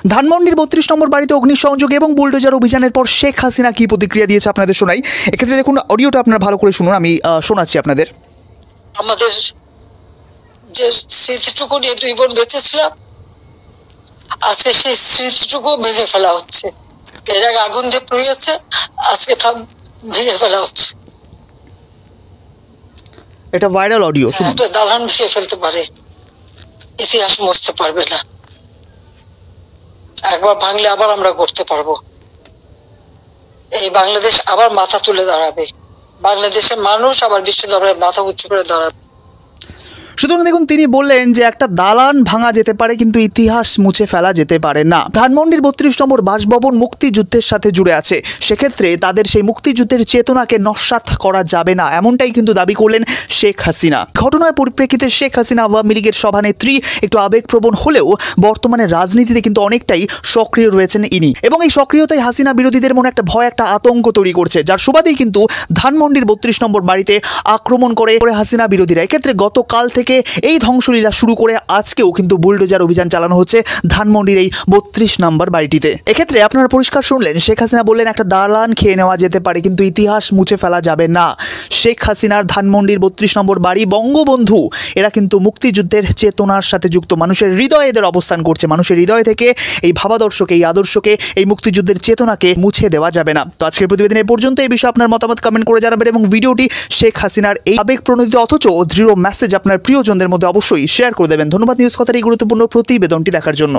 ধানমন্ডির ৩২ নম্বর বাড়িতে অগ্নিসংযোগ এবং বুলডোজার অভিযানের পর শেখ হাসিনা কি প্রতিক্রিয়া দিয়েছে আপনাদের শোনাই। এক্ষেত্রে দেখুন অডিওটা আপনারা ভালো করে শুনুন, আমি শোনাচ্ছি আপনাদের। আমাদের যে স্মৃতিটুকু নিয়ে দুই বোন বেঁচেছিলাম, আজকে সেই স্মৃতিটুকু ভেঙে ফেলা হচ্ছে। এর আগে আগুন দিয়ে পুড়িয়েছে, আজকে তা ভেঙে ফেলা হচ্ছে। এটা ভাইরাল অডিও, একটা দালান ভেঙে ফেলতে পারে, ইতিহাস মুছতে পারবে না। একবার ভাঙলে আবার আমরা করতে পারবো। এই বাংলাদেশ আবার মাথা তুলে দাঁড়াবে, বাংলাদেশের মানুষ আবার বিশ্ব দরবারে মাথা উঁচু করে দাঁড়াবে। সুতরাং দেখুন তিনি বললেন যে একটা দালান ভাঙা যেতে পারে কিন্তু ইতিহাস মুছে ফেলা যেতে পারে না। ধানমন্ডির ৩২ নম্বর বাসভবন মুক্তিযুদ্ধের সাথে জুড়ে আছে, সেক্ষেত্রে তাদের সেই মুক্তিযুদ্ধের চেতনাকে নস্যাৎ করা যাবে না, এমনটাই কিন্তু দাবি করলেন শেখ হাসিনা। ঘটনার পরিপ্রেক্ষিতে শেখ হাসিনা আওয়ামী লীগের সভানেত্রী একটু আবেগপ্রবণ হলেও বর্তমানে রাজনীতিতে কিন্তু অনেকটাই সক্রিয় রয়েছেন ইনি, এবং এই সক্রিয়তাই হাসিনা বিরোধীদের মনে একটা ভয়, একটা আতঙ্ক তৈরি করছে, যার সুবাদেই কিন্তু ধানমন্ডির ৩২ নম্বর বাড়িতে আক্রমণ করে হাসিনা বিরোধীরা। এক্ষেত্রে গতকাল থেকে এই ধ্বংসলীলা শুরু করে আজকেও কিন্তু বুলডোজার অভিযান চালানো হচ্ছে ধানমন্ডির এই ৩২ নম্বর বাড়িটিতে। এক্ষেত্রে আপনারা পরিষ্কার শুনলেন শেখ হাসিনা বললেন একটা দালান খেয়ে নেওয়া যেতে পারে কিন্তু ইতিহাস মুছে ফেলা যাবে না। শেখ হাসিনার ধানমন্ডির ৩২ নম্বর বাড়ি বঙ্গবন্ধু, এরা কিন্তু মুক্তিযুদ্ধের চেতনার সাথে যুক্ত, মানুষের হৃদয়ে এদের অবস্থান করছে। মানুষের হৃদয় থেকে এই ভাবাদর্শকে, এই আদর্শকে, এই মুক্তিযুদ্ধের চেতনাকে মুছে দেওয়া যাবে না। তো আজকের প্রতিবেদন এই পর্যন্ত। এই বিষয়ে আপনার মতামত কমেন্ট করে জানাবেন এবং ভিডিওটি শেখ হাসিনার এই আবেগপ্রণোদিত অথচ দৃঢ় মেসেজ আপনার প্রিয়জনদের মধ্যে অবশ্যই শেয়ার করে দেবেন। ধন্যবাদ নিউজ কথার এই গুরুত্বপূর্ণ প্রতিবেদনটি দেখার জন্য।